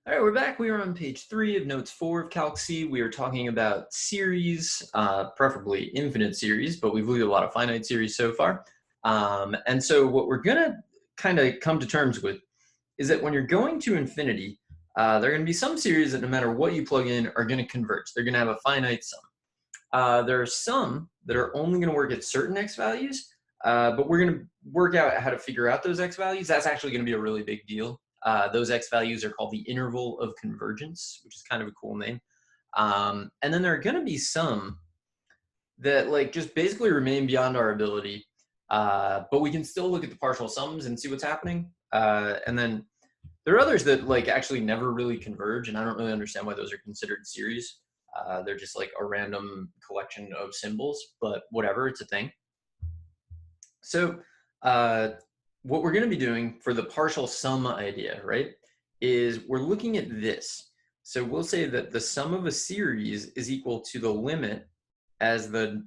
All right, we're back. We are on page 3 of notes 4 of Calc C. We are talking about series, preferably infinite series, but we've looked at a lot of finite series so far. And so what we're going to kind of come to terms with is that when you're going to infinity, there are going to be some series that no matter what you plug in are going to converge. They're going to have a finite sum. There are some that are only going to work at certain x values, but we're going to work out how to figure out those x values. That's actually going to be a really big deal. Those x values are called the interval of convergence, which is kind of a cool name. And then there are going to be some that just basically remain beyond our ability, but we can still look at the partial sums and see what's happening. And then there are others that actually never really converge, and I don't really understand why those are considered series. They're just like a random collection of symbols, but whatever, it's a thing. So what we're going to be doing for the partial sum idea, right, is we're looking at this. So we'll say that the sum of a series is equal to the limit as the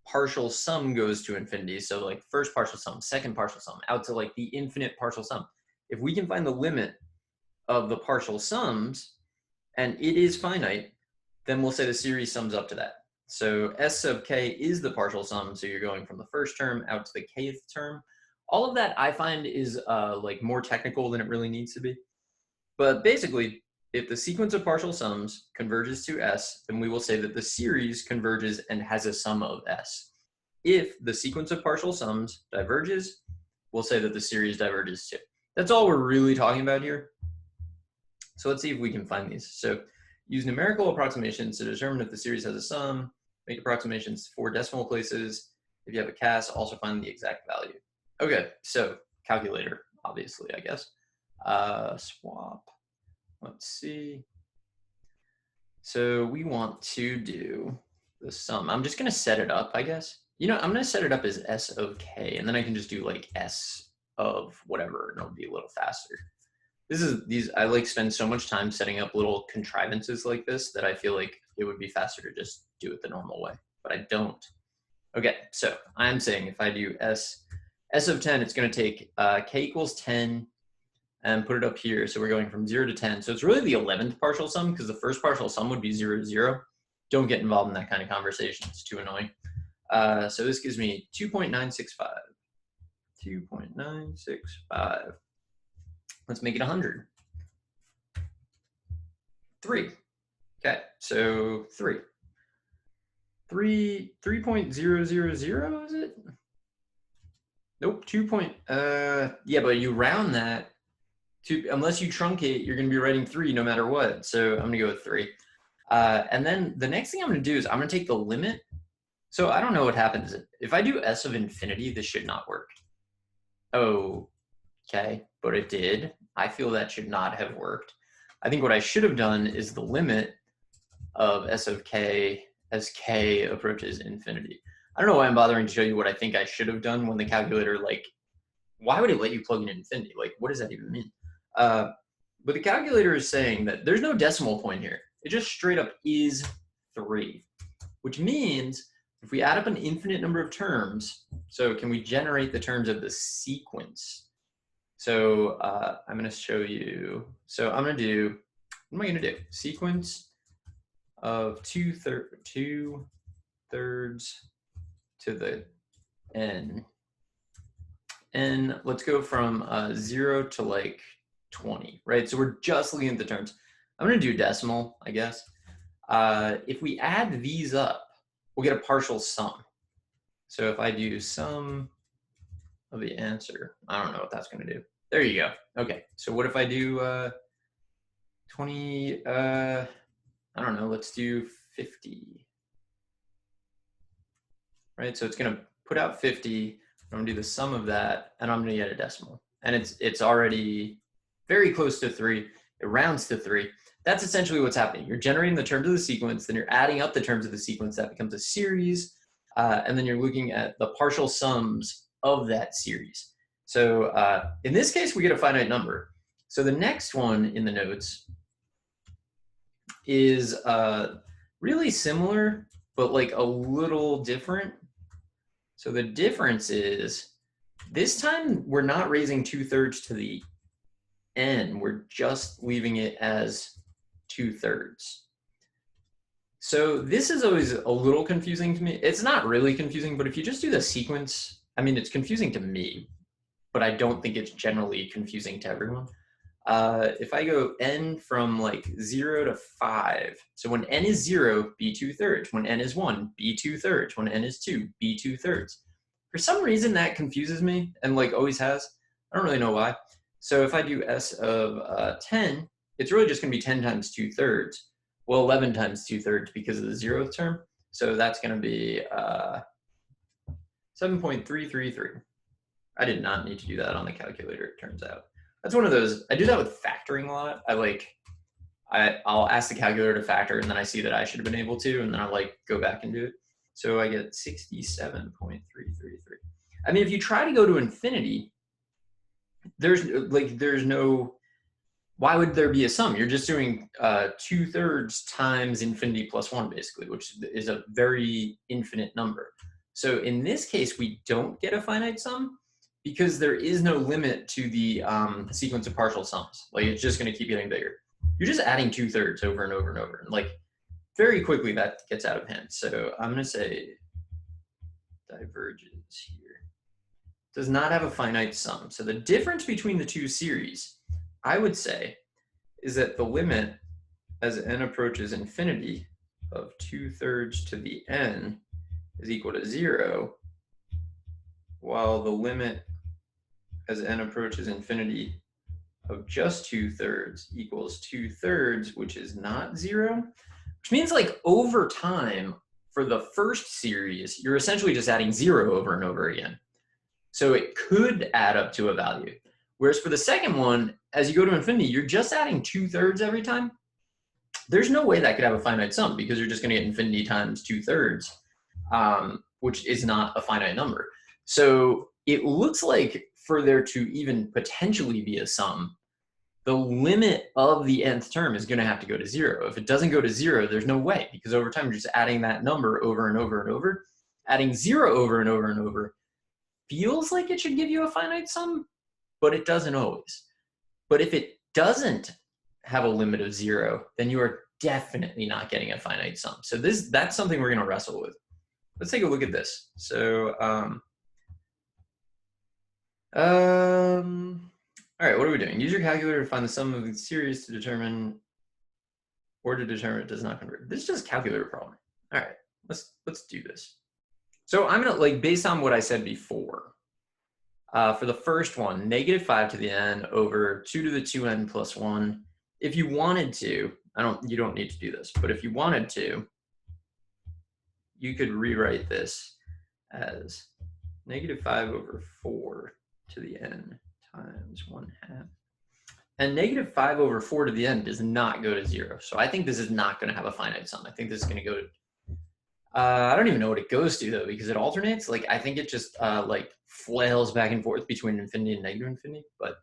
partial sum goes to infinity. So first partial sum, second partial sum, out to the infinite partial sum. If we can find the limit of the partial sums and it is finite, then we'll say the series sums up to that. So S sub k is the partial sum. So you're going from the first term out to the kth term. All of that I find is more technical than it really needs to be. But basically, if the sequence of partial sums converges to S, then we will say that the series converges and has a sum of S. If the sequence of partial sums diverges, we'll say that the series diverges too. That's all we're really talking about here. So let's see if we can find these. So use numerical approximations to determine if the series has a sum, make approximations to 4 decimal places. If you have a CAS, also find the exact value. Okay, so calculator, obviously, I guess. Swap, let's see. So we want to do the sum. I'm just gonna set it up, I guess. I'm gonna set it up as S of k, and then I can just do S of whatever, and it'll be a little faster. I spend so much time setting up little contrivances like this that I feel like it would be faster to just do it the normal way, but I don't. Okay, so I'm saying if I do S of 10, it's going to take k equals 10 and put it up here. So we're going from 0 to 10. So it's really the 11th partial sum because the first partial sum would be 0 to 0. Don't get involved in that kind of conversation. It's too annoying. So this gives me 2.965. 2.965. Let's make it 100. 3. Okay, so 3. 3.000, is it? Nope, 2. Yeah, but you round that to, unless you truncate, you're going to be writing 3 no matter what. So I'm going to go with 3. And then the next thing I'm going to do is I'm going to take the limit. So I don't know what happens. If I do S of infinity, this should not work. Oh, okay, but it did. I feel that should not have worked. I think what I should have done is the limit of S of k as k approaches infinity. I don't know why I'm bothering to show you what I think I should have done when the calculator, why would it let you plug in infinity? What does that even mean? But the calculator is saying that there's no decimal point here. It just straight up is 3, which means if we add up an infinite number of terms, so can we generate the terms of the sequence? So I'm going to show you. So I'm going to do, what am I going to do? Sequence of 2/3 to the n. And let's go from 0 to 20, right? So we're just looking at the terms. I'm going to do decimal, I guess. If we add these up, we'll get a partial sum. So if I do sum of the answer, I don't know what that's going to do. There you go. Okay, so what if I do 20, I don't know, let's do 50. Right, so it's going to put out 50. I'm going to do the sum of that, and I'm going to get a decimal. And it's already very close to 3. It rounds to 3. That's essentially what's happening. You're generating the terms of the sequence, then you're adding up the terms of the sequence. That becomes a series, and then you're looking at the partial sums of that series. So in this case, we get a finite number. So the next one in the notes is really similar, but a little different. So the difference is this time we're not raising 2/3 to the n, we're just leaving it as 2/3. So this is always a little confusing to me. It's not really confusing, but if you just do the sequence, I mean, it's confusing to me, but I don't think it's generally confusing to everyone. If I go n from like 0 to 5, so when n is 0, be 2/3. When n is 1, be 2/3. When n is 2, be 2/3. For some reason, that confuses me, and like always has. I don't really know why. So if I do s of 10, it's really just going to be 10 times 2/3. Well, 11 times 2/3 because of the 0th term. So that's going to be 7.333. I did not need to do that on the calculator, it turns out. That's one of those, I do that with factoring a lot. I'll ask the calculator to factor, and then I see that I should have been able to, and then I'll like go back and do it. So I get 67.333. I mean, if you try to go to infinity, there's no, why would there be a sum? You're just doing 2/3 times infinity plus 1, basically, which is a very infinite number. So in this case, we don't get a finite sum because there is no limit to the sequence of partial sums. Like, it's just going to keep getting bigger. You're just adding 2/3 over and over and over. And like, very quickly, that gets out of hand. So I'm going to say diverges here. Does not have a finite sum. So the difference between the two series, I would say, is that the limit as n approaches infinity of 2/3 to the n is equal to 0, while the limit as n approaches infinity of just 2/3 equals 2/3, which is not 0, which means like over time, for the first series, you're essentially just adding 0 over and over again. So it could add up to a value. Whereas for the second one, as you go to infinity, you're just adding 2/3 every time. There's no way that could have a finite sum because you're just going to get infinity times 2/3, which is not a finite number. So it looks like for there to even potentially be a sum, the limit of the nth term is going to have to go to 0. If it doesn't go to 0, there's no way, because over time you're just adding that number over and over and over. Adding 0 over and over and over feels like it should give you a finite sum, but it doesn't always. But if it doesn't have a limit of 0, then you are definitely not getting a finite sum. So that's something we're going to wrestle with. Let's take a look at this. So, all right, what are we doing? Use your calculator to find the sum of the series to determine, or to determine it does not converge. This is just a calculator problem. All right, let's do this. So I'm gonna, like, based on what I said before, for the first one, -5 to the n over 2 to the 2n plus 1. If you wanted to, you don't need to do this, but if you wanted to, you could rewrite this as -5 over 4 to the n times 1/2. And -5 over 4 to the n does not go to 0. So I think this is not going to have a finite sum. I think this is going to go to, I don't even know what it goes to, though, because it alternates. Like, I think it just like flails back and forth between infinity and negative infinity. But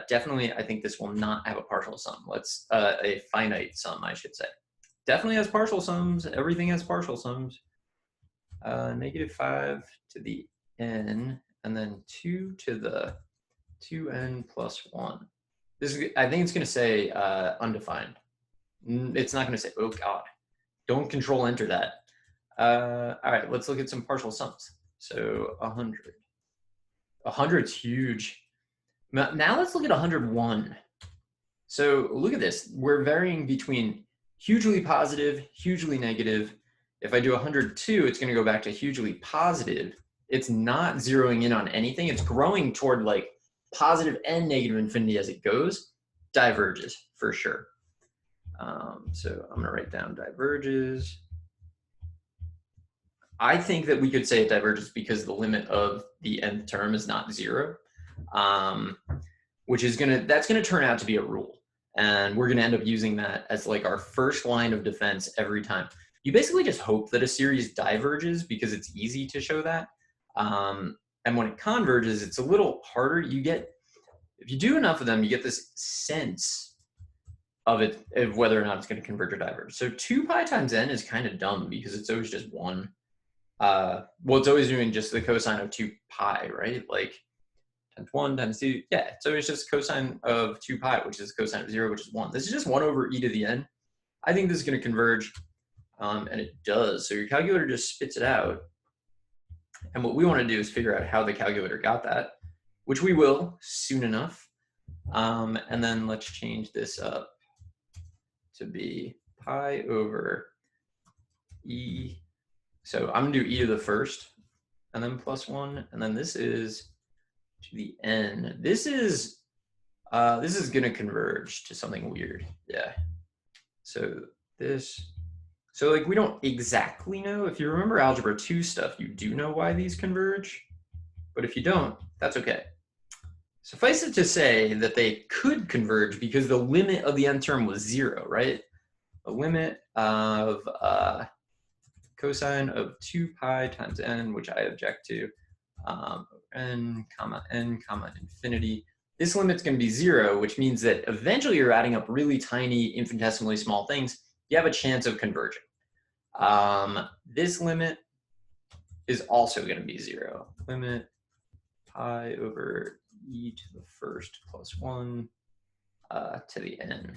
definitely, I think this will not have a partial sum. A finite sum, I should say. Definitely has partial sums. Everything has partial sums. -5 to the n, and then 2 to the 2n plus 1. I think it's going to say undefined. It's not going to say, oh, God. Don't control enter that. All right, let's look at some partial sums. So 100. 100's huge. Now let's look at 101. So look at this. We're varying between hugely positive, hugely negative. If I do 102, it's going to go back to hugely positive. It's not zeroing in on anything. It's growing toward like positive and negative infinity as it goes. Diverges, for sure. So I'm going to write down diverges. I think that we could say it diverges because the limit of the nth term is not 0, which is that's gonna turn out to be a rule, and we're gonna end up using that as like our first line of defense every time. You basically just hope that a series diverges because it's easy to show that, and when it converges, it's a little harder. If you do enough of them, you get this sense of whether or not it's going to converge or diverge. So 2 pi times n is kind of dumb because it's always just 1. Well, it's always doing just the cosine of 2 pi, right? Like times 1 times 2. Yeah, so it's just cosine of 2 pi, which is cosine of 0, which is 1. This is just 1 over e to the n. I think this is going to converge, and it does. So your calculator just spits it out. And what we want to do is figure out how the calculator got that, which we will soon enough. And then let's change this up to be pi over e. So I'm going to do e to the first, and then plus 1. And then this is to the n. This is going to converge to something weird. Yeah. So this, so like we don't exactly know. If you remember algebra 2 stuff, you do know why these converge. But if you don't, that's okay. Suffice it to say that they could converge because the limit of the n term was 0, right? The limit of cosine of 2 pi times n, which I object to, n comma infinity. This limit's going to be 0, which means that eventually you're adding up really tiny, infinitesimally small things. You have a chance of converging. This limit is also going to be 0. Limit pi over e to the first plus 1 to the n.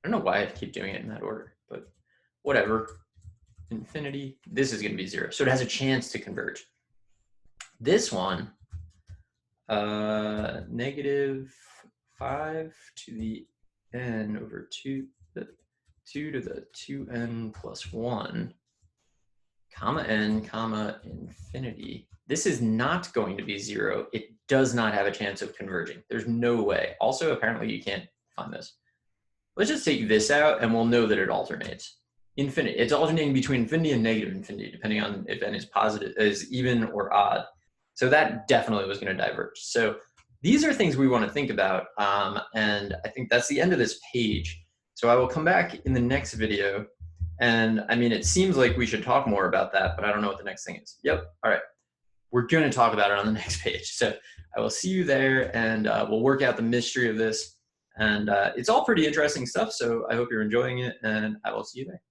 I don't know why I keep doing it in that order, but whatever. Infinity. This is going to be 0. So it has a chance to converge. This one, negative 5 to the n over 2 to the 2n plus 1, comma n, comma infinity. This is not going to be 0. It does not have a chance of converging. There's no way. Also, apparently you can't find this. Let's just take this out and we'll know that it alternates. Infinity. It's alternating between infinity and negative infinity, depending on if n is positive, is even or odd. So that definitely was going to diverge. So these are things we want to think about. And I think that's the end of this page. So I will come back in the next video. And I mean, it seems like we should talk more about that, but I don't know what the next thing is. Yep. All right. We're going to talk about it on the next page. So I will see you there, and we'll work out the mystery of this. And it's all pretty interesting stuff. So I hope you're enjoying it, and I will see you there.